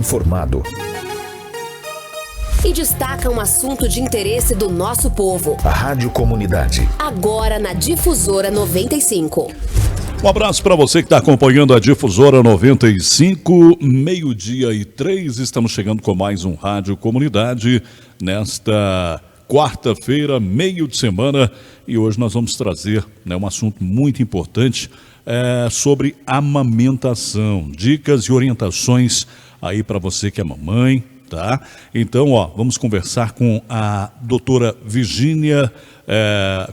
informado e destaca um assunto de interesse do nosso povo. A Rádio Comunidade. Agora na Difusora 95. Um abraço para você que está acompanhando a Difusora 95, 12:03. Estamos chegando com mais um Rádio Comunidade nesta quarta-feira, meio de semana. E hoje nós vamos trazer um assunto muito importante sobre amamentação. Dicas e orientações aí para você que é mamãe. Tá? Então, vamos conversar com a doutora Virgínia,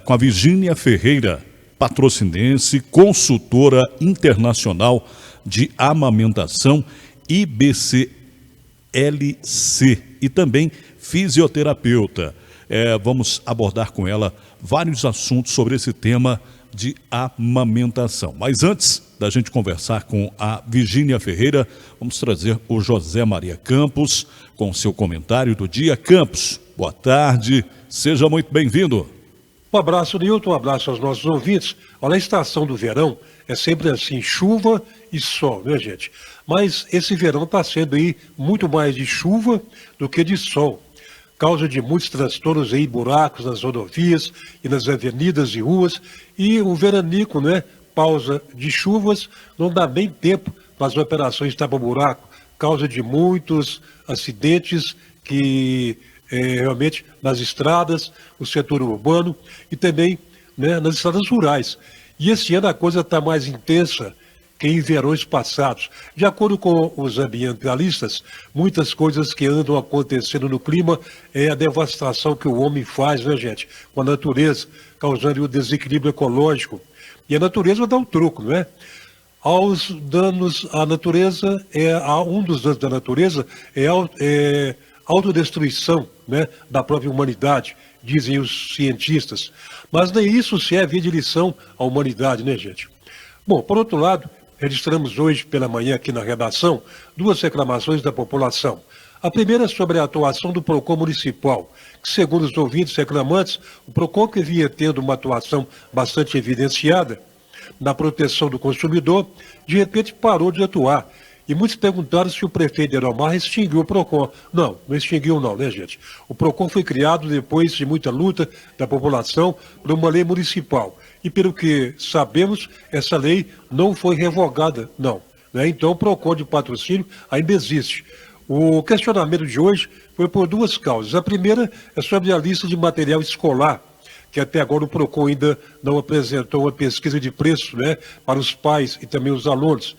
com a Virgínia Ferreira, patrocinense, consultora internacional de amamentação, IBCLC, e também fisioterapeuta. Vamos abordar com ela vários assuntos sobre esse tema de amamentação. Mas antes da gente conversar com a Virgínia Ferreira, vamos trazer o José Maria Campos com seu comentário do dia. Campos, boa tarde, seja muito bem-vindo. Um abraço, Nilton, um abraço aos nossos ouvintes. Olha, a estação do verão é sempre assim, chuva e sol, né, gente? Mas esse verão está sendo aí muito mais de chuva do que de sol. Causa de muitos transtornos aí, buracos nas rodovias e nas avenidas e ruas. E o veranico, né? Pausa de chuvas, não dá bem tempo para as operações de tapa-buraco. Causa de muitos acidentes que realmente nas estradas, no setor urbano e também, né, nas estradas rurais. E esse ano a coisa está mais intensa que em verões passados. De acordo com os ambientalistas, muitas coisas que andam acontecendo no clima é a devastação que o homem faz, né, gente, com a natureza, causando o desequilíbrio ecológico. E a natureza dá um troco, não é? Aos danos à natureza, um dos danos da natureza é autodestruição, né, da própria humanidade, dizem os cientistas. Mas nem isso serve de lição à humanidade, né, gente? Bom, por outro lado, registramos hoje pela manhã aqui na redação 2 reclamações da população. A primeira é sobre a atuação do PROCON municipal, que segundo os ouvintes reclamantes, o PROCON, que vinha tendo uma atuação bastante evidenciada na proteção do consumidor, de repente parou de atuar. E muitos perguntaram se o prefeito de Aeromar extinguiu o PROCON. Não, não extinguiu não, né, gente? O PROCON foi criado depois de muita luta da população por uma lei municipal. E pelo que sabemos, essa lei não foi revogada, não. Né? Então o PROCON de patrocínio ainda existe. O questionamento de hoje foi por 2 causas. A primeira é sobre a lista de material escolar, que até agora o PROCON ainda não apresentou uma pesquisa de preço, né, para os pais e também os alunos.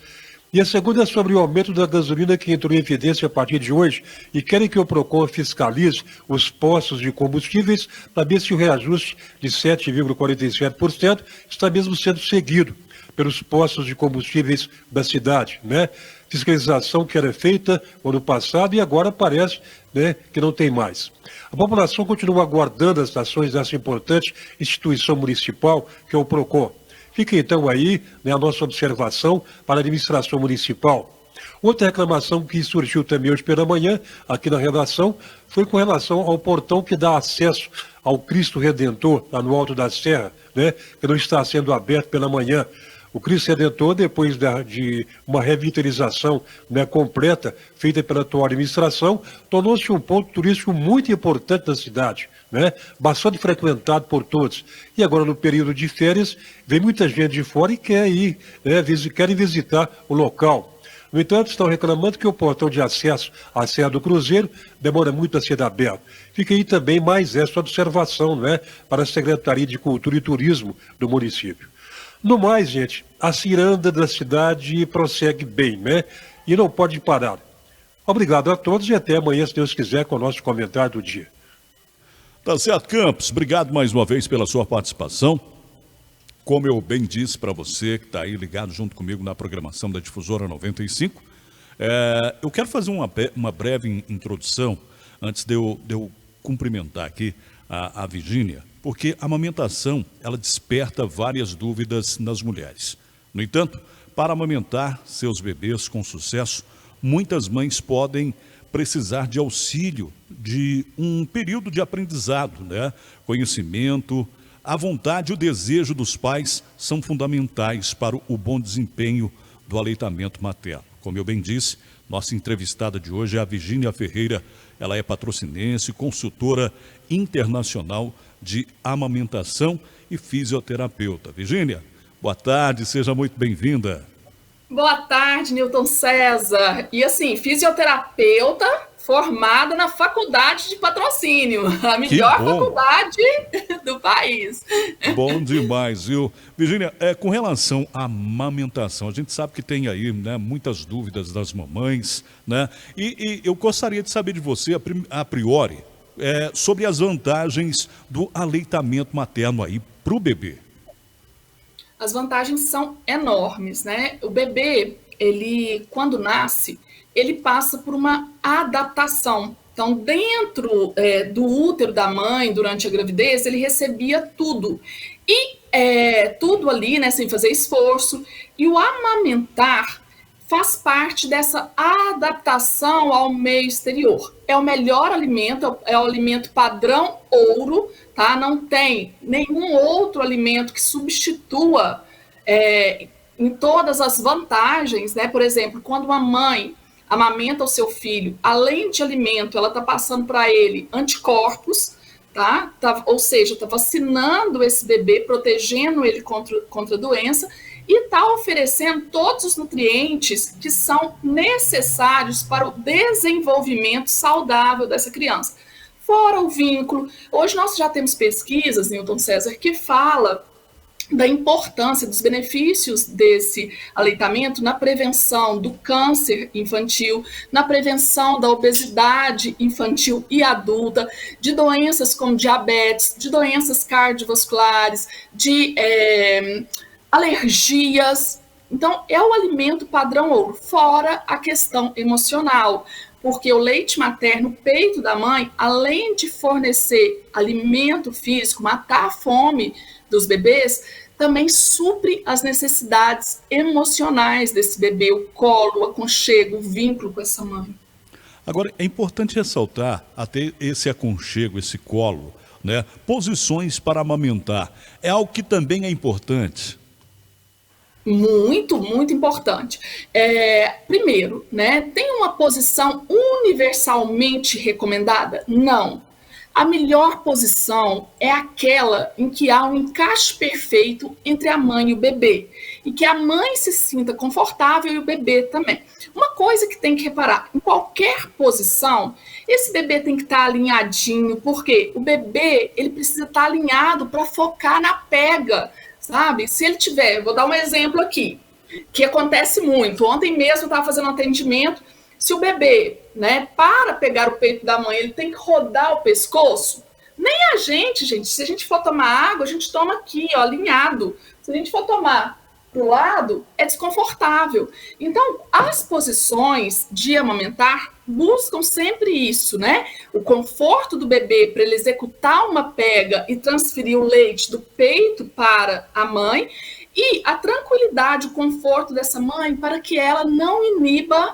E a segunda é sobre o aumento da gasolina, que entrou em evidência a partir de hoje, e querem que o PROCON fiscalize os postos de combustíveis para ver se o reajuste de 7,47% está mesmo sendo seguido pelos postos de combustíveis da cidade, né? Fiscalização que era feita no ano passado e agora parece, né, que não tem mais. A população continua aguardando as ações dessa importante instituição municipal, que é o PROCON. Fica então aí, né, a nossa observação para a administração municipal. Outra reclamação que surgiu também hoje pela manhã, aqui na redação, foi com relação ao portão que dá acesso ao Cristo Redentor, lá no Alto da Serra, né, que não está sendo aberto pela manhã. O Cristo Redentor, depois de uma revitalização, né, completa, feita pela atual administração, tornou-se um ponto turístico muito importante da cidade, né, bastante frequentado por todos. E agora, no período de férias, vem muita gente de fora e quer ir, né, querem visitar o local. No entanto, estão reclamando que o portão de acesso à Serra do Cruzeiro demora muito a ser aberto. Fica aí também mais essa observação, né, para a Secretaria de Cultura e Turismo do município. No mais, gente, a ciranda da cidade prossegue bem, né? E não pode parar. Obrigado a todos e até amanhã, se Deus quiser, com o nosso comentário do dia. Tá certo, Campos. Obrigado mais uma vez pela sua participação. Como eu bem disse para você, que está aí ligado junto comigo na programação da Difusora 95, eu quero fazer uma breve introdução, antes de eu cumprimentar aqui a Virgínia, porque a amamentação, ela desperta várias dúvidas nas mulheres. No entanto, para amamentar seus bebês com sucesso, muitas mães podem precisar de auxílio, de um período de aprendizado, né? Conhecimento, a vontade e o desejo dos pais são fundamentais para o bom desempenho do aleitamento materno. Como eu bem disse, Nossa entrevistada de hoje é a Virgínia Ferreira. Ela é patrocinense, consultora internacional de amamentação e fisioterapeuta. Virgínia, boa tarde, seja muito bem-vinda. Boa tarde, Newton César. E assim, fisioterapeuta formada na Faculdade de Patrocínio, a melhor faculdade do país. Bom demais, viu? Virgínia, com relação à amamentação, a gente sabe que tem aí, né, muitas dúvidas das mamães, né? E eu gostaria de saber de você, a priori, sobre as vantagens do aleitamento materno aí para o bebê. As vantagens são enormes, né? O bebê, ele, quando nasce, ele passa por uma adaptação. Então, dentro do útero da mãe, durante a gravidez, ele recebia tudo. E tudo ali, né, sem fazer esforço. E o amamentar faz parte dessa adaptação ao meio exterior. É o melhor alimento, é o alimento padrão ouro, tá? Não tem nenhum outro alimento que substitua em todas as vantagens, né? Por exemplo, quando uma mãe amamenta o seu filho, além de alimento, ela está passando para ele anticorpos, tá? Ou seja, está vacinando esse bebê, protegendo ele contra a doença e está oferecendo todos os nutrientes que são necessários para o desenvolvimento saudável dessa criança. Fora o vínculo, hoje nós já temos pesquisas, Newton César, que fala da importância, dos benefícios desse aleitamento na prevenção do câncer infantil, na prevenção da obesidade infantil e adulta, de doenças como diabetes, de doenças cardiovasculares, de alergias. Então, é o alimento padrão ouro, fora a questão emocional, porque o leite materno, o peito da mãe, além de fornecer alimento físico, matar a fome dos bebês, também supre as necessidades emocionais desse bebê, o colo, o aconchego, o vínculo com essa mãe. Agora, é importante ressaltar até esse aconchego, esse colo, né? Posições para amamentar. É algo que também é importante. Muito, muito importante. Primeiro, né, tem uma posição universalmente recomendada? Não. A melhor posição é aquela em que há um encaixe perfeito entre a mãe e o bebê, e que a mãe se sinta confortável e o bebê também. Uma coisa que tem que reparar, em qualquer posição, esse bebê tem que estar alinhadinho, porque o bebê ele precisa estar alinhado para focar na pega, sabe? Se ele tiver, vou dar um exemplo aqui, que acontece muito. Ontem mesmo eu estava fazendo um atendimento. Se o bebê, né, para pegar o peito da mãe, ele tem que rodar o pescoço. Nem a gente, se a gente for tomar água, a gente toma aqui, ó, alinhado. Se a gente for tomar para o lado, é desconfortável. Então, as posições de amamentar buscam sempre isso, né? O conforto do bebê para ele executar uma pega e transferir o leite do peito para a mãe e a tranquilidade, o conforto dessa mãe para que ela não iniba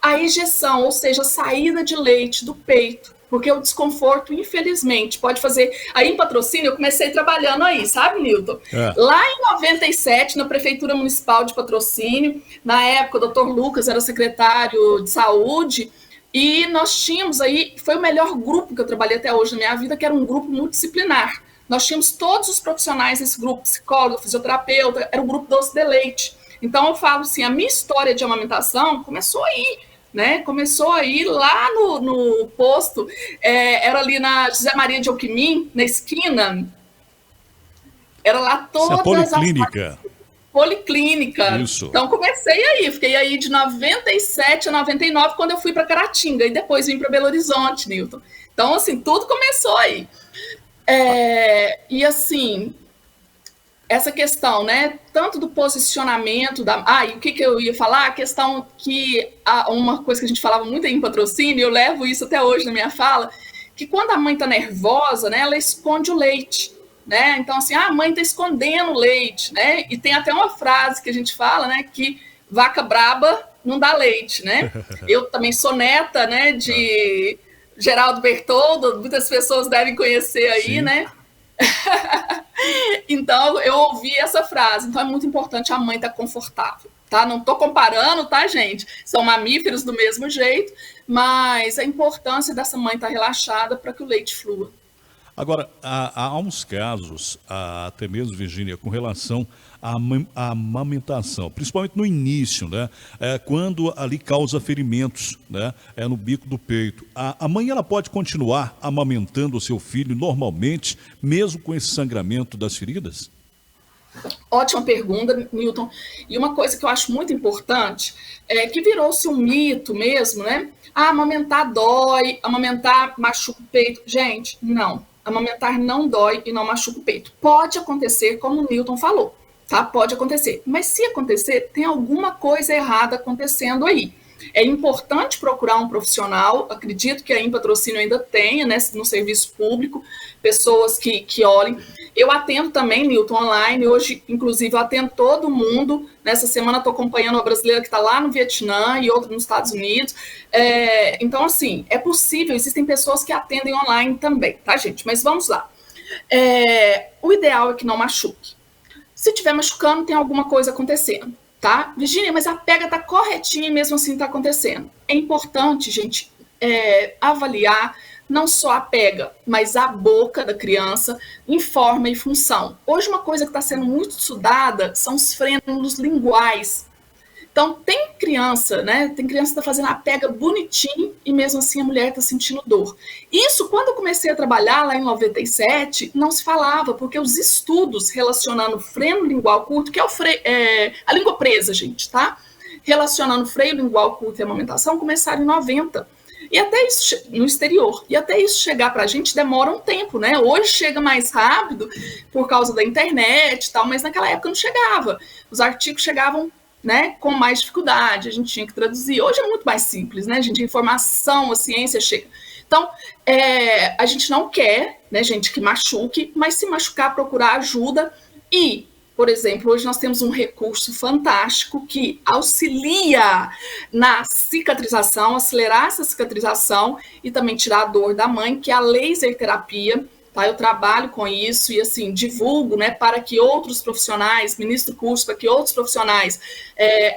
a ejeção, ou seja, a saída de leite do peito, porque o desconforto, infelizmente, pode fazer... Aí em Patrocínio, eu comecei trabalhando aí, sabe, Newton? Lá em 97, na Prefeitura Municipal de Patrocínio, na época o Dr. Lucas era secretário de Saúde, e nós tínhamos aí, foi o melhor grupo que eu trabalhei até hoje na minha vida, que era um grupo multidisciplinar. Nós tínhamos todos os profissionais desse grupo, psicólogo, fisioterapeuta, era o grupo doce de leite. Então eu falo assim, a minha história de amamentação começou aí, né? Começou aí lá no posto, era ali na José Maria de Alquimim, na esquina, era lá todas policlínica. Policlínica. Isso. Então comecei aí, fiquei aí de 97 a 99 quando eu fui para Caratinga e depois vim para Belo Horizonte, Newton. Então assim, tudo começou aí. E assim, essa questão, né, tanto do posicionamento e o que eu ia falar, a questão que uma coisa que a gente falava muito aí em Patrocínio, eu levo isso até hoje na minha fala, que quando a mãe tá nervosa, né, ela esconde o leite, né? Então assim, a mãe tá escondendo o leite, né? E tem até uma frase que a gente fala, né, que vaca braba não dá leite, né? Eu também sou neta, né, de Geraldo Bertoldo, muitas pessoas devem conhecer aí, sim, né? Então, eu ouvi essa frase. Então, é muito importante a mãe estar confortável. tá? Não estou comparando, tá, gente? São mamíferos do mesmo jeito, mas a importância dessa mãe estar relaxada para que o leite flua. Agora, há uns casos, até mesmo, Virgínia, com relação à amamentação, principalmente no início, né? Quando ali causa ferimentos, né? No bico do peito. A mãe ela pode continuar amamentando o seu filho normalmente, mesmo com esse sangramento das feridas? Ótima pergunta, Newton. E uma coisa que eu acho muito importante é que virou-se um mito mesmo, né? Amamentar dói, amamentar machuca o peito. Gente, não. Amamentar não dói e não machuca o peito. Pode acontecer, como o Newton falou, tá? Pode acontecer. Mas se acontecer, tem alguma coisa errada acontecendo aí. É importante procurar um profissional, acredito que a Patrocínio ainda tenha, né, no serviço público, pessoas que olhem. Eu atendo também, Newton, online, hoje, inclusive, eu atendo todo mundo. Nessa semana estou acompanhando uma brasileira que está lá no Vietnã e outra nos Estados Unidos. Então, assim, é possível, existem pessoas que atendem online também, tá, gente? Mas vamos lá. O ideal é que não machuque. Se estiver machucando, tem alguma coisa acontecendo. Tá? Virgínia, mas a pega está corretinha e mesmo assim está acontecendo. É importante, gente, avaliar não só a pega, mas a boca da criança em forma e função. Hoje uma coisa que está sendo muito estudada são os frênulos linguais. Então tem criança, né? Tem criança que está fazendo a pega bonitinho e mesmo assim a mulher está sentindo dor. Isso, quando eu comecei a trabalhar lá em 97, não se falava, porque os estudos relacionando freno lingual curto, que é a língua presa, gente, tá? Relacionando freio lingual curto e amamentação, começaram em 90. E até isso, no exterior, e até isso chegar para a gente demora um tempo, né? Hoje chega mais rápido por causa da internet e tal, mas naquela época não chegava. Os artigos chegavam, né, com mais dificuldade, a gente tinha que traduzir. Hoje é muito mais simples, né, gente? A informação, a ciência chega. Então, a gente não quer, né, gente, que machuque, mas se machucar, procurar ajuda. E, por exemplo, hoje nós temos um recurso fantástico que auxilia na cicatrização, acelerar essa cicatrização e também tirar a dor da mãe, que é a laser terapia. Tá? Eu trabalho com isso e, assim, divulgo, né, para que outros profissionais, ministro curso, para que outros profissionais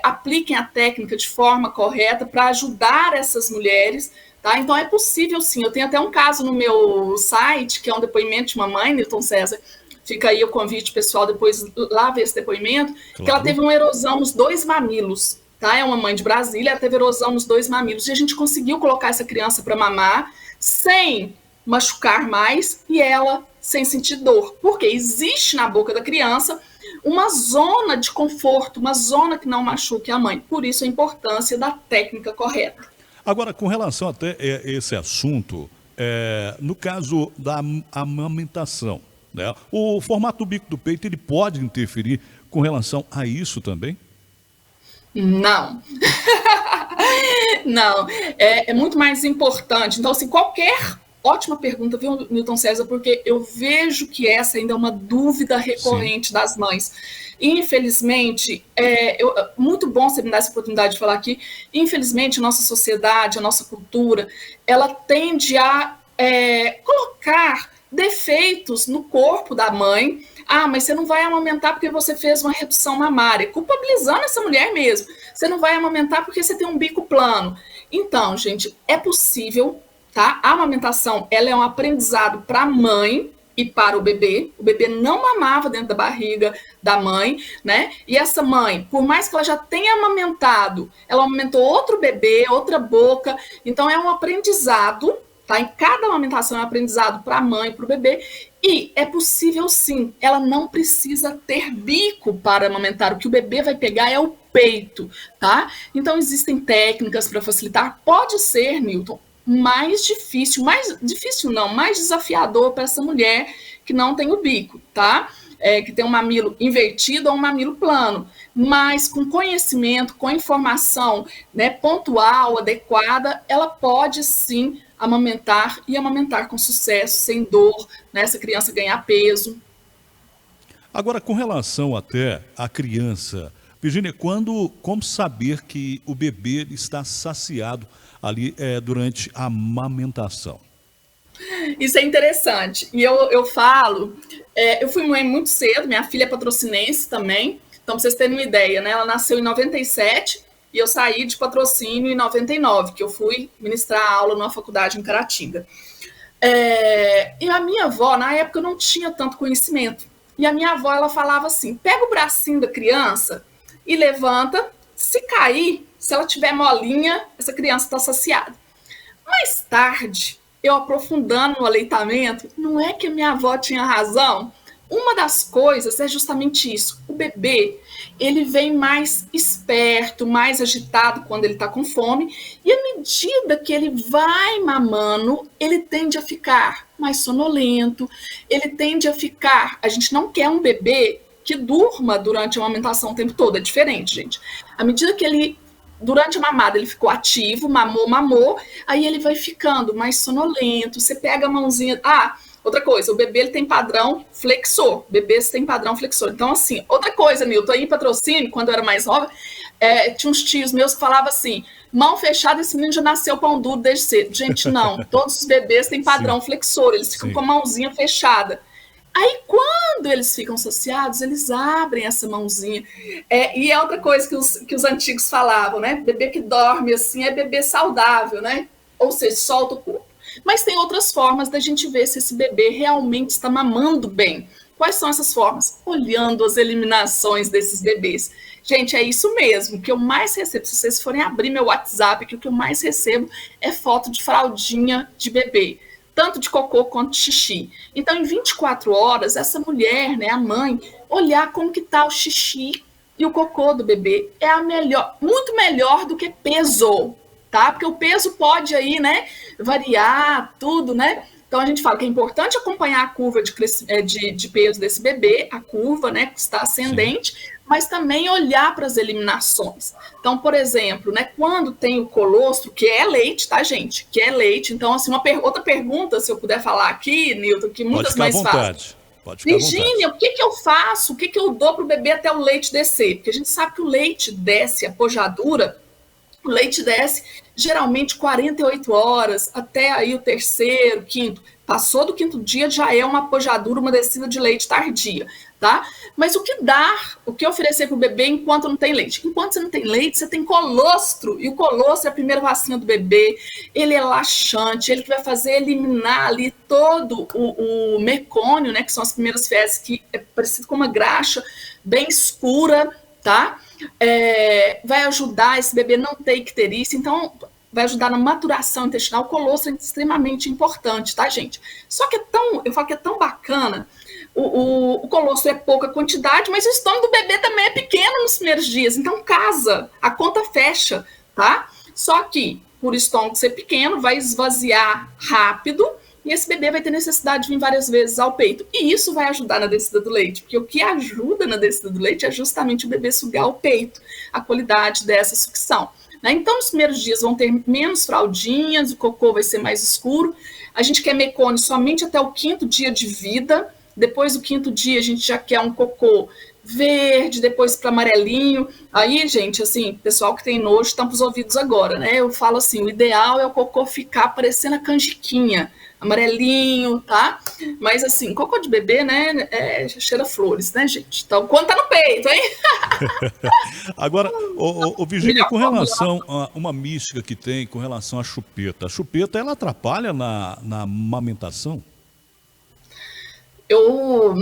apliquem a técnica de forma correta para ajudar essas mulheres. Tá? Então, é possível, sim. Eu tenho até um caso no meu site, que é um depoimento de uma mãe, Newton César. Fica aí o convite, pessoal, depois lá ver esse depoimento, claro. Que ela teve uma erosão nos 2 mamilos. Tá? É uma mãe de Brasília, ela teve erosão nos 2 mamilos. E a gente conseguiu colocar essa criança para mamar sem machucar mais e ela sem sentir dor, porque existe na boca da criança uma zona de conforto, uma zona que não machuque a mãe, por isso a importância da técnica correta. Agora, com relação até esse assunto, no caso da amamentação, né, o formato do bico do peito, ele pode interferir com relação a isso também? Não. Não, é muito mais importante, então assim, ótima pergunta, viu, Newton César, porque eu vejo que essa ainda é uma dúvida recorrente Sim. das mães. Infelizmente, muito bom você me dar essa oportunidade de falar aqui, infelizmente a nossa sociedade, a nossa cultura, ela tende a colocar defeitos no corpo da mãe. Ah, mas você não vai amamentar porque você fez uma redução mamária, culpabilizando essa mulher mesmo. Você não vai amamentar porque você tem um bico plano. Então, gente, é possível. Tá? A amamentação, ela é um aprendizado para a mãe e para o bebê. O bebê não mamava dentro da barriga da mãe, né? E essa mãe, por mais que ela já tenha amamentado, ela amamentou outro bebê, outra boca. Então, é um aprendizado, tá? Em cada amamentação é um aprendizado para a mãe e para o bebê. E é possível, sim, ela não precisa ter bico para amamentar. O que o bebê vai pegar é o peito, tá? Então, existem técnicas para facilitar. Pode ser, Newton, mais difícil não, mais desafiador para essa mulher que não tem o bico, tá? Que tem um mamilo invertido ou um mamilo plano, mas com conhecimento, com informação, né, pontual, adequada, ela pode sim amamentar e amamentar com sucesso, sem dor, né, essa criança ganhar peso. Agora, com relação até à criança, Virgínia, como saber que o bebê está saciado ali durante a amamentação? Isso é interessante. E eu falo, eu fui mãe muito cedo, minha filha é patrocinense também, Então, para vocês terem uma ideia, né? Ela nasceu em 97 e eu saí de patrocínio em 99, que eu fui ministrar aula numa faculdade em Caratinga. E a minha avó, na época, eu não tinha tanto conhecimento. E a minha avó, ela falava assim, pega o bracinho da criança e levanta, se cair, se ela tiver molinha, essa criança está saciada. Mais tarde, eu aprofundando no aleitamento, não é que a minha avó tinha razão? Uma das coisas é justamente isso. O bebê, ele vem mais esperto, mais agitado quando ele está com fome, e à medida que ele vai mamando, ele tende a ficar mais sonolento, ele tende a ficar... A gente não quer um bebê que durma durante a amamentação o tempo todo, é diferente, gente. À medida que ele... Durante a mamada ele ficou ativo, mamou, aí ele vai ficando mais sonolento, você pega a mãozinha... Outra coisa, o bebê ele tem padrão flexor, bebês têm padrão flexor. Então, assim, outra coisa, Nilton, aí em patrocínio, quando eu era mais nova, tinha uns tios meus que falavam assim, mão fechada, esse menino já nasceu pão duro desde cedo. Gente, não, todos os bebês têm padrão flexor, eles ficam com a mãozinha fechada. Aí, quando eles ficam saciados, eles abrem essa mãozinha. E é outra coisa que os antigos falavam, né? Bebê que dorme assim é bebê saudável, né? Ou seja, solta o corpo. Mas tem outras formas da gente ver se esse bebê realmente está mamando bem. Quais são essas formas? Olhando as eliminações desses bebês. Gente, é isso mesmo. O que eu mais recebo, se vocês forem abrir meu WhatsApp, que o que eu mais recebo é foto de fraldinha de bebê. Tanto de cocô quanto de xixi. Então, em 24 horas, essa mulher, né, a mãe, olhar como que tá o xixi e o cocô do bebê é muito melhor do que peso, tá? Porque o peso pode aí, né, variar tudo, né? Então, a gente fala que é importante acompanhar a curva de peso desse bebê, a curva, né, que está ascendente, mas também olhar para as eliminações. Então, por exemplo, né, quando tem o colostro, que é leite, tá, gente? Que é leite. Então, assim, outra pergunta, se eu puder falar aqui, Nilton, que muitas mães fazem. Virgínia, o que eu faço? O que eu dou para o bebê até o leite descer? Porque a gente sabe que o leite desce, a pojadura, o leite desce geralmente 48 horas, até aí o terceiro, quinto. Passou do quinto dia, já é uma pojadura, uma descida de leite tardia, tá? Mas o que oferecer para o bebê enquanto não tem leite? Enquanto você não tem leite, você tem colostro, e o colostro é a primeira vacina do bebê, ele é laxante, ele que vai fazer eliminar ali todo o mecônio, né, que são as primeiras fezes, que é parecido com uma graxa bem escura, tá? Vai ajudar esse bebê não ter icterícia, então vai ajudar na maturação intestinal. O colostro é extremamente importante, tá, gente? Só que eu falo que é tão bacana, o colostro é pouca quantidade, mas o estômago do bebê também é pequeno nos primeiros dias, então casa, a conta fecha, tá? Só que, por estômago ser pequeno, vai esvaziar rápido, e esse bebê vai ter necessidade de vir várias vezes ao peito. E isso vai ajudar na descida do leite, porque o que ajuda na descida do leite é justamente o bebê sugar o peito, a qualidade dessa sucção, né? Então, nos primeiros dias vão ter menos fraldinhas, o cocô vai ser mais escuro. A gente quer mecônio somente até o 5º dia de vida. Depois do 5º dia, a gente já quer um cocô verde, depois para amarelinho. Aí, gente, assim, pessoal que tem nojo, tampa os ouvidos agora, né? Eu falo assim, o ideal é o cocô ficar parecendo a canjiquinha, amarelinho, tá? Mas assim, cocô de bebê, né, cheira flores, né, gente? Então, quando tá no peito, hein? Agora, Virgínia, com relação a uma mística que tem com relação à chupeta, a chupeta, ela atrapalha na amamentação? Eu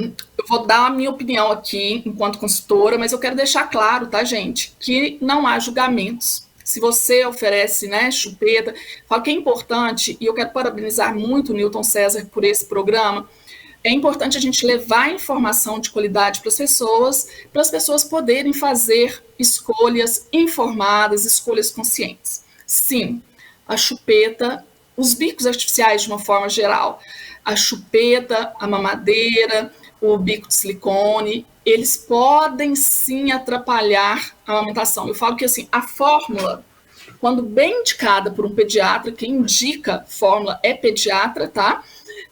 vou dar a minha opinião aqui, enquanto consultora, mas eu quero deixar claro, tá, gente, que não há julgamentos. Se você oferece, né, chupeta, falo que é importante, e eu quero parabenizar muito o Nilton César por esse programa, é importante a gente levar informação de qualidade para as pessoas poderem fazer escolhas informadas, escolhas conscientes. Sim, a chupeta, os bicos artificiais de uma forma geral, a chupeta, a mamadeira, o bico de silicone, eles podem sim atrapalhar a amamentação. Eu falo que assim, a fórmula, quando bem indicada por um pediatra, quem indica fórmula é pediatra, tá?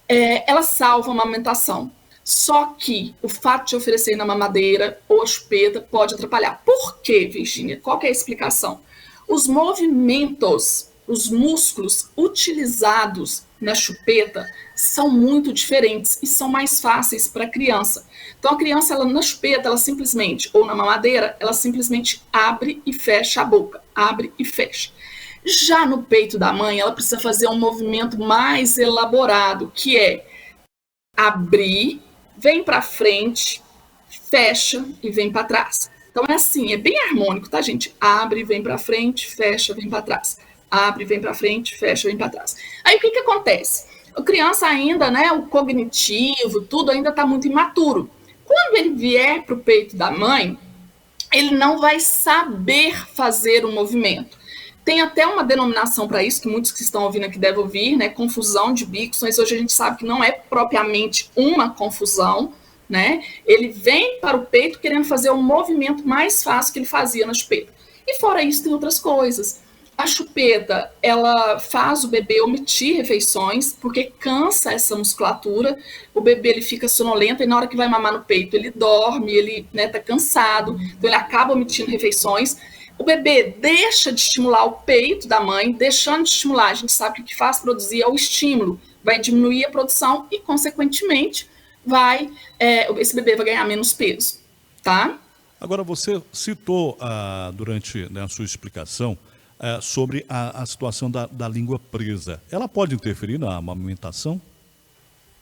Ela salva a amamentação. Só que o fato de oferecer na mamadeira ou a chupeta pode atrapalhar. Por quê, Virgínia? Qual que é a explicação? Os movimentos, os músculos utilizados na chupeta são muito diferentes e são mais fáceis para a criança. Então a criança, ela, na chupeta, ela simplesmente, ou na mamadeira, ela simplesmente abre e fecha a boca, abre e fecha. Já no peito da mãe, ela precisa fazer um movimento mais elaborado, que é abrir, vem para frente, fecha e vem para trás. Então é assim, é bem harmônico, tá, gente? Abre, vem para frente, fecha, vem para trás. Abre, vem para frente, fecha, vem para trás. Aí o que acontece? A criança ainda, né, o cognitivo, tudo ainda está muito imaturo. Quando ele vier para o peito da mãe, ele não vai saber fazer o movimento. Tem até uma denominação para isso, que muitos que estão ouvindo aqui devem ouvir, né, confusão de bicos, mas hoje a gente sabe que não é propriamente uma confusão, né? Ele vem para o peito querendo fazer o movimento mais fácil que ele fazia na chupeta. E fora isso, tem outras coisas. A chupeta, ela faz o bebê omitir refeições, porque cansa essa musculatura. O bebê, ele fica sonolento, e na hora que vai mamar no peito, ele dorme, ele, né, tá cansado, então ele acaba omitindo refeições. O bebê deixa de estimular o peito da mãe, deixando de estimular, a gente sabe que o que faz produzir é o estímulo, vai diminuir a produção e, consequentemente, esse bebê vai ganhar menos peso, tá? Agora, você citou durante, né, a sua explicação sobre a situação da língua presa. Ela pode interferir na amamentação?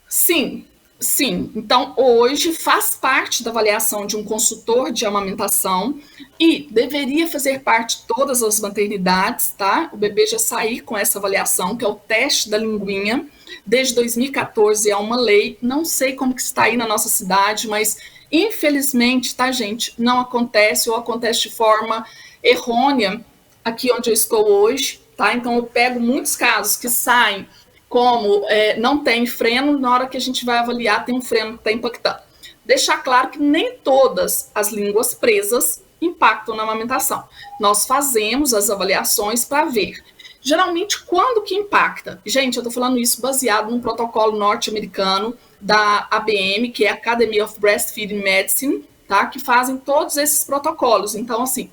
Sim, sim. Então, hoje faz parte da avaliação de um consultor de amamentação e deveria fazer parte de todas as maternidades, tá? O bebê já sair com essa avaliação, que é o teste da linguinha. Desde 2014 é uma lei, não sei como que está aí na nossa cidade, mas infelizmente, tá, gente, não acontece ou acontece de forma errônea aqui onde eu estou hoje, tá? Então eu pego muitos casos que saem como não tem freno, na hora que a gente vai avaliar tem um freno que está impactando. Deixar claro que nem todas as línguas presas impactam na amamentação. Nós fazemos as avaliações para ver. Geralmente, quando que impacta? Gente, eu estou falando isso baseado num protocolo norte-americano da ABM, que é Academy of Breastfeeding Medicine, tá? Que fazem todos esses protocolos. Então, assim,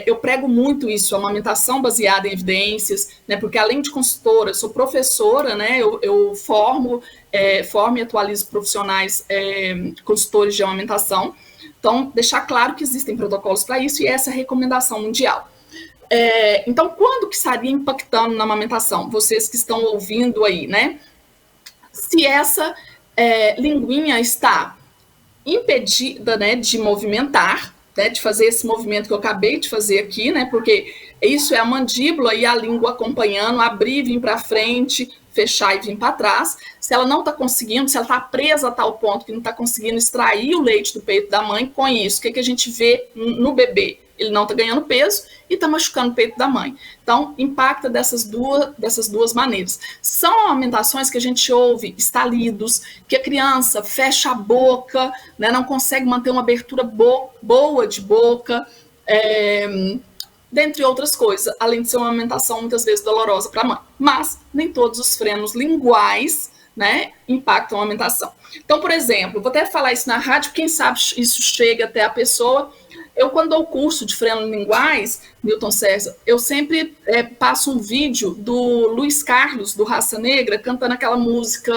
eu prego muito isso, a amamentação baseada em evidências, né? Porque além de consultora, sou professora, né? Eu formo e atualizo profissionais consultores de amamentação. Então, deixar claro que existem protocolos para isso e essa é a recomendação mundial. Então, quando que estaria impactando na amamentação? Vocês que estão ouvindo aí, né? Se essa linguinha está impedida, né, de movimentar, né, de fazer esse movimento que eu acabei de fazer aqui, né? Porque isso é a mandíbula e a língua acompanhando, abrir, vir para frente, fechar e vir para trás. Se ela não está conseguindo, se ela está presa a tal ponto que não está conseguindo extrair o leite do peito da mãe, com isso, o que a gente vê no bebê? Ele não está ganhando peso e está machucando o peito da mãe. Então, impacta dessas duas maneiras. São amamentações que a gente ouve estalidos, que a criança fecha a boca, né, não consegue manter uma abertura boa de boca, dentre outras coisas, além de ser uma amamentação muitas vezes dolorosa para a mãe. Mas nem todos os frenos linguais, né, impactam a amamentação. Então, por exemplo, vou até falar isso na rádio, quem sabe isso chega até a pessoa. Eu, quando dou o curso de frenos linguais, Newton César, eu sempre passo um vídeo do Luiz Carlos, do Raça Negra, cantando aquela música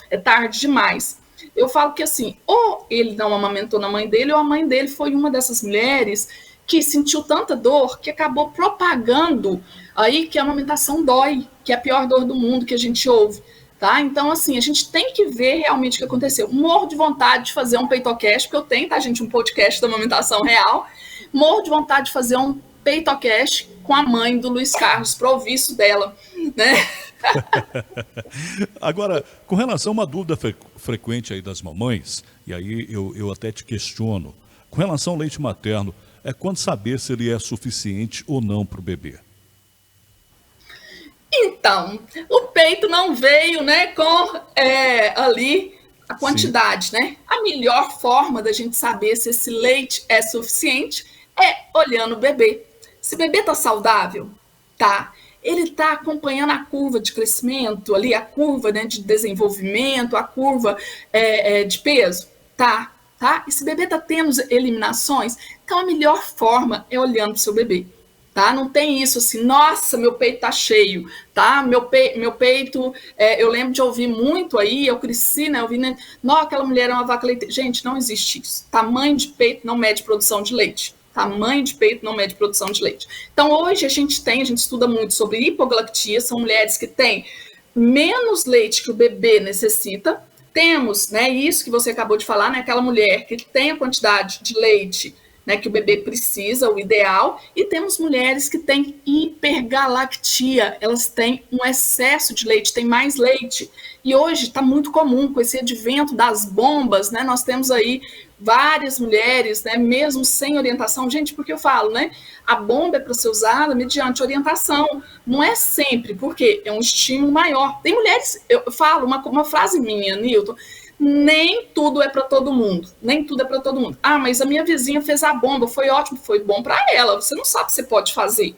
É Tarde Demais. Eu falo que, assim, ou ele não amamentou na mãe dele, ou a mãe dele foi uma dessas mulheres que sentiu tanta dor que acabou propagando aí que a amamentação dói, que é a pior dor do mundo que a gente ouve. Tá? Então, assim, a gente tem que ver realmente o que aconteceu. Morro de vontade de fazer um peitocast, porque eu tenho, tá, gente, um podcast da amamentação real. Morro de vontade de fazer um peitocast com a mãe do Luiz Carlos, para ouvir isso dela, né? Agora, com relação a uma dúvida frequente aí das mamães, e aí eu até te questiono, com relação ao leite materno, quando saber se ele é suficiente ou não para o bebê? Então, o peito não veio, né, com ali a quantidade, sim, né? A melhor forma da gente saber se esse leite é suficiente é olhando o bebê. Se o bebê tá saudável, tá? Ele tá acompanhando a curva de crescimento, ali a curva, né, de desenvolvimento, a curva de peso, tá? E se o bebê tá tendo eliminações, então a melhor forma é olhando o seu bebê. Tá? Não tem isso assim, nossa, meu peito tá cheio, tá? Meu peito, eu lembro de ouvir muito aí, eu cresci, né? Ouvindo, não, aquela mulher é uma vaca leiteira. Gente, não existe isso. Tamanho de peito não mede produção de leite. Tamanho de peito não mede produção de leite. Então, hoje a gente estuda muito sobre hipogalactia, são mulheres que têm menos leite que o bebê necessita. Temos, né, isso que você acabou de falar, né, aquela mulher que tem a quantidade de leite, né, que o bebê precisa, o ideal, e temos mulheres que têm hipergalactia, elas têm um excesso de leite, têm mais leite, e hoje está muito comum, com esse advento das bombas, né, nós temos aí várias mulheres, né, mesmo sem orientação, gente, porque eu falo, né, a bomba é para ser usada mediante orientação, não é sempre, porque é um estímulo maior. Tem mulheres, eu falo uma frase minha, Nilton, nem tudo é para todo mundo, nem tudo é para todo mundo. Ah, mas a minha vizinha fez a bomba, foi ótimo, foi bom para ela, você não sabe o que você pode fazer,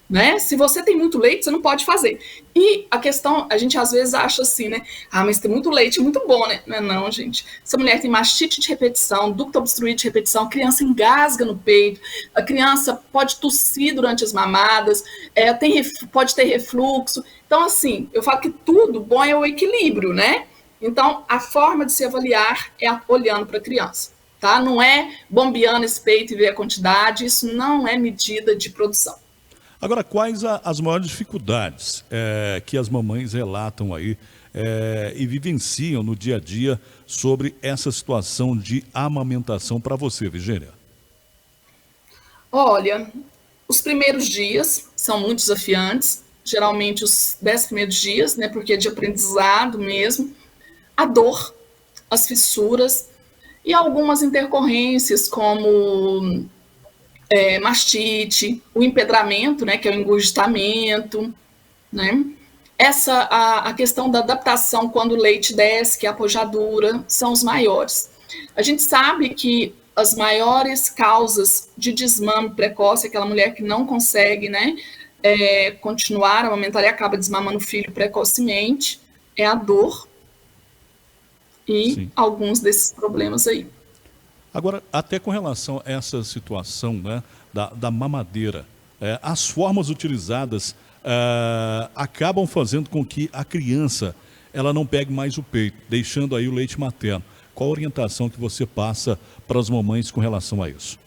né? Se você tem muito leite, você não pode fazer. E a questão, a gente às vezes acha assim, né? Ah, mas tem muito leite, é muito bom, né? Não é não, gente. Se a mulher tem mastite de repetição, ducto obstruído de repetição, a criança engasga no peito, a criança pode tossir durante as mamadas, pode ter refluxo. Então, assim, eu falo que tudo bom é o equilíbrio, né? Então, a forma de se avaliar é olhando para a criança, tá? Não é bombeando esse peito e ver a quantidade, isso não é medida de produção. Agora, quais as maiores dificuldades que as mamães relatam aí e vivenciam no dia a dia sobre essa situação de amamentação para você, Virgínia? Olha, os primeiros dias são muito desafiantes, geralmente os 10 primeiros dias, né, porque é de aprendizado mesmo, a dor, as fissuras e algumas intercorrências como mastite, o empedramento, né, que é o engurgitamento, né? A questão da adaptação quando o leite desce, que é a pojadura, são os maiores. A gente sabe que as maiores causas de desmame precoce, aquela mulher que não consegue, né, continuar a amamentar e acaba desmamando o filho precocemente, é a dor e Sim. alguns desses problemas aí. Agora, até com relação a essa situação, né, da mamadeira, as formas utilizadas acabam fazendo com que a criança ela não pegue mais o peito, deixando aí o leite materno. Qual a orientação que você passa para as mamães com relação a isso?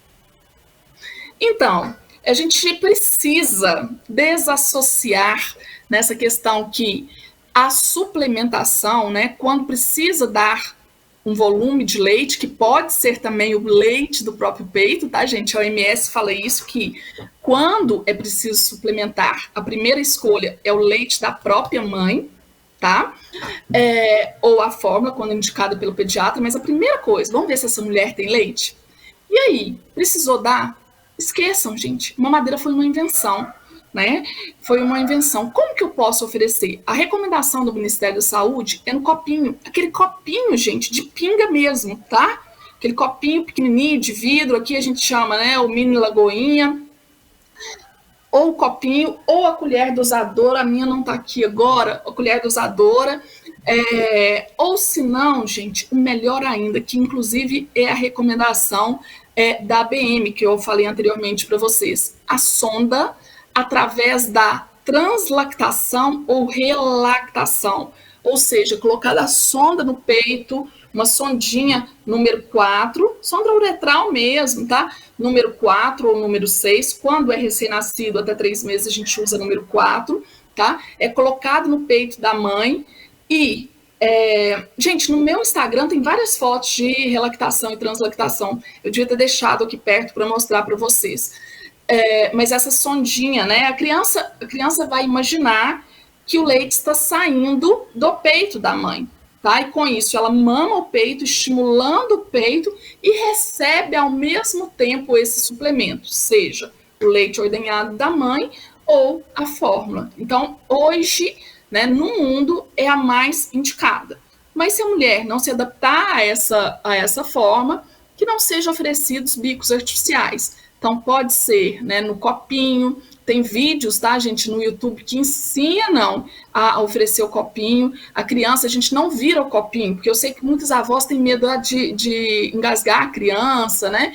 Então, a gente precisa desassociar nessa questão que a suplementação, né, quando precisa dar um volume de leite, que pode ser também o leite do próprio peito, tá, gente? A OMS fala isso, que quando é preciso suplementar, a primeira escolha é o leite da própria mãe, tá? Ou a fórmula, quando é indicada pelo pediatra, mas a primeira coisa, vamos ver se essa mulher tem leite? E aí, precisou dar? Esqueçam, gente, mamadeira foi uma invenção, né? Foi uma invenção. Como que eu posso oferecer? A recomendação do Ministério da Saúde é no copinho. Aquele copinho, gente, de pinga mesmo, tá? Aquele copinho pequenininho de vidro, aqui a gente chama, né, o mini lagoinha. Ou o copinho, ou a colher dosadora. A minha não tá aqui agora, a colher dosadora. Ou se não, gente, o melhor ainda, que inclusive é a recomendação da ABM, que eu falei anteriormente para vocês. A sonda através da translactação ou relactação, ou seja, colocar a sonda no peito, uma sondinha número 4, sonda uretral mesmo, tá? Número 4 ou número 6, quando é recém-nascido, até 3 meses a gente usa número 4, tá? É colocado no peito da mãe e, gente, no meu Instagram tem várias fotos de relactação e translactação, eu devia ter deixado aqui perto para mostrar para vocês. Mas essa sondinha, né? A criança vai imaginar que o leite está saindo do peito da mãe, tá? E com isso ela mama o peito, estimulando o peito e recebe ao mesmo tempo esse suplemento, seja o leite ordenhado da mãe ou a fórmula. Então, hoje, né, no mundo é a mais indicada. Mas se a mulher não se adaptar a essa forma, que não sejam oferecidos bicos artificiais. Então, pode ser, né, no copinho, tem vídeos, tá, gente, no YouTube que ensinam a oferecer o copinho. A criança, a gente não vira o copinho, porque eu sei que muitas avós têm medo de engasgar a criança, né?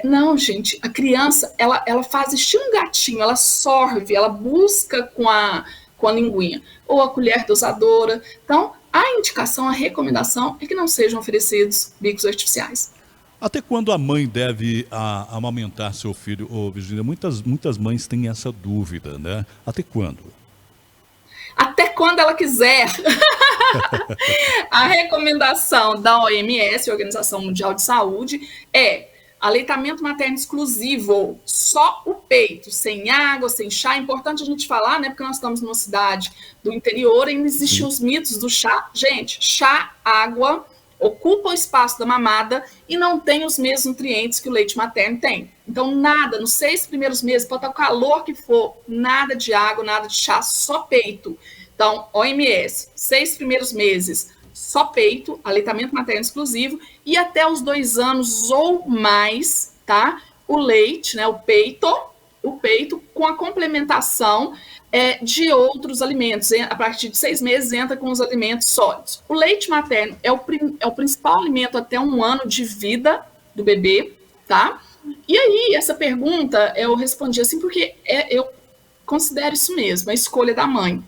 Não, gente, a criança, ela faz estilo um gatinho, ela sorve, ela busca com a linguinha, ou a colher dosadora. Então, a indicação, a recomendação é que não sejam oferecidos bicos artificiais. Até quando a mãe deve amamentar seu filho? Ô, Virgínia, muitas mães têm essa dúvida, né? Até quando? Até quando ela quiser. A recomendação da OMS, Organização Mundial de Saúde, é aleitamento materno exclusivo, só o peito, sem água, sem chá. É importante a gente falar, né? Porque nós estamos numa cidade do interior, ainda existem os mitos do chá. Gente, chá, água, ocupa o espaço da mamada e não tem os mesmos nutrientes que o leite materno tem. Então, nada, nos 6 primeiros meses, pode estar o calor que for, nada de água, nada de chá, só peito. Então, OMS, 6 primeiros meses, só peito, aleitamento materno exclusivo, e até os 2 anos ou mais, tá? O leite, né, o peito com a complementação de outros alimentos. A partir de 6 meses entra com os alimentos sólidos. O leite materno é o principal alimento até 1 ano de vida do bebê, tá? E aí, essa pergunta eu respondi assim, porque eu considero isso mesmo, a escolha da mãe.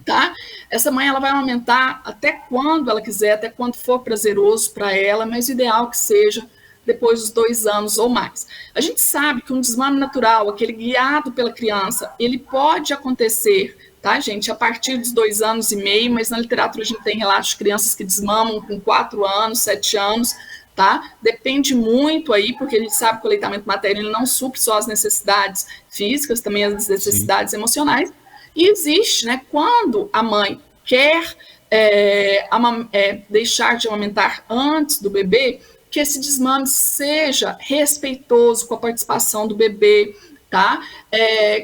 Tá? Essa mãe ela vai amamentar até quando ela quiser, até quando for prazeroso para ela, mas o ideal que seja depois dos 2 anos ou mais. A gente sabe que um desmame natural, aquele guiado pela criança, ele pode acontecer, tá, gente, a partir dos 2 anos e meio, mas na literatura a gente tem relatos de crianças que desmamam com 4 anos, 7 anos, tá? Depende muito aí, porque a gente sabe que o aleitamento materno ele não supre só as necessidades físicas, também as necessidades emocionais. E existe, né, quando a mãe quer deixar de amamentar antes do bebê, que esse desmame seja respeitoso com a participação do bebê, tá?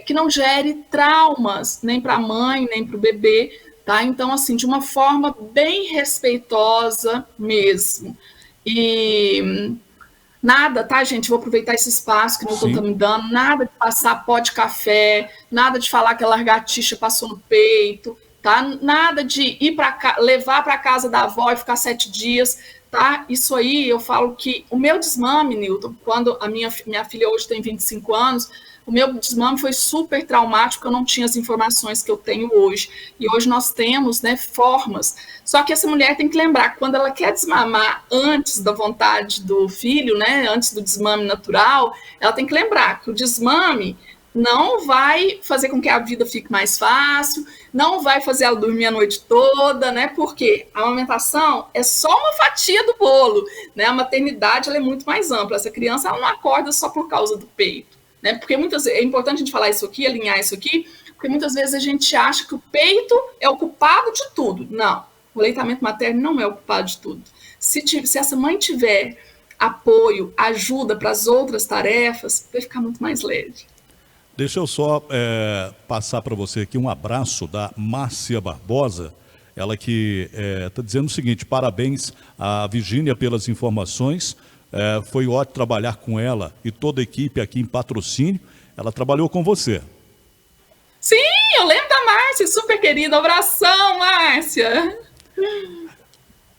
Que não gere traumas nem para a mãe, nem para o bebê, tá? Então, assim, de uma forma bem respeitosa mesmo. E nada, tá, gente? Vou aproveitar esse espaço que o Newton tá me dando. Nada de passar pó de café, nada de falar que a lagartixa passou no peito, tá? Nada de levar para casa da avó e ficar 7 dias, tá? Isso aí, eu falo que o meu desmame, Newton, quando a minha filha hoje tem 25 anos, o meu desmame foi super traumático, eu não tinha as informações que eu tenho hoje. E hoje nós temos, né, formas. Só que essa mulher tem que lembrar que quando ela quer desmamar antes da vontade do filho, né, antes do desmame natural, ela tem que lembrar que o desmame não vai fazer com que a vida fique mais fácil, não vai fazer ela dormir a noite toda, né? Porque a amamentação é só uma fatia do bolo, né? A maternidade ela é muito mais ampla. Essa criança ela não acorda só por causa do peito, né? Porque muitas vezes é importante a gente falar isso aqui, alinhar isso aqui, porque muitas vezes a gente acha que o peito é o culpado de tudo. Não, o aleitamento materno não é o culpado de tudo. Se essa mãe tiver apoio, ajuda para as outras tarefas, vai ficar muito mais leve. Deixa eu só passar para você aqui um abraço da Márcia Barbosa, ela que está dizendo o seguinte: parabéns à Virgínia pelas informações, foi ótimo trabalhar com ela e toda a equipe aqui em Patrocínio, ela trabalhou com você. Sim, eu lembro da Márcia, super querida, abração, Márcia.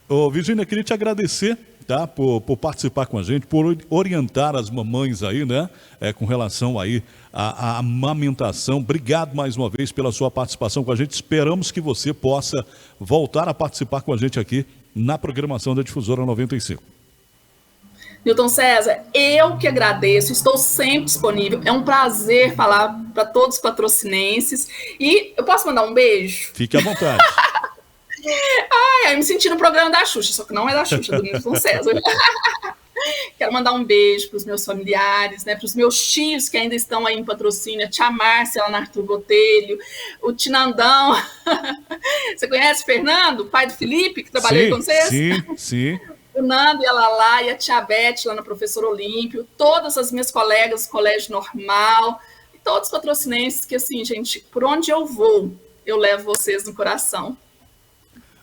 Ô, Virgínia, queria te agradecer, tá, por participar com a gente, por orientar as mamães aí, né, com relação aí à amamentação. Obrigado mais uma vez pela sua participação com a gente. Esperamos que você possa voltar a participar com a gente aqui na programação da Difusora 95. Newton César, eu que agradeço, estou sempre disponível. É um prazer falar para todos os patrocinenses. E eu posso mandar um beijo? Fique à vontade. Eu me senti no programa da Xuxa, só que não é da Xuxa, é do Newton César. Quero mandar um beijo para os meus familiares, né, para os meus tios que ainda estão aí em Patrocínio, a tia Márcia lá na Arthur Botelho, o Tinandão. Você conhece o Fernando, pai do Felipe, que trabalhou com vocês? Sim. O Nando e a Lala e a tia Beth lá na Professor Olímpio, todas as minhas colegas do Colégio Normal, e todos os patrocinenses que, assim, gente, por onde eu vou, eu levo vocês no coração.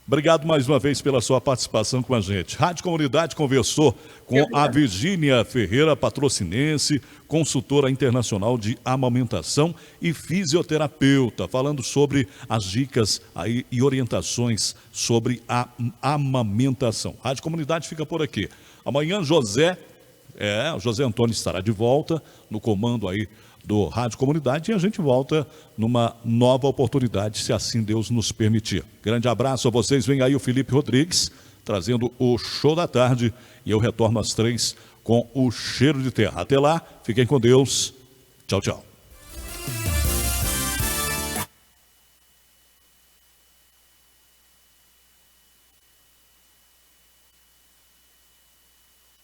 Obrigado mais uma vez pela sua participação com a gente. Rádio Comunidade conversou com a Virgínia Ferreira, patrocinense, consultora internacional de amamentação e fisioterapeuta, falando sobre as dicas aí e orientações sobre a amamentação. Rádio Comunidade fica por aqui. Amanhã, José O José Antônio estará de volta no comando aí do Rádio Comunidade e a gente volta numa nova oportunidade, se assim Deus nos permitir. Grande abraço a vocês. Vem aí o Felipe Rodrigues trazendo o Show da Tarde e eu retorno às 3 com o Cheiro de Terra. Até lá, fiquem com Deus. Tchau, tchau.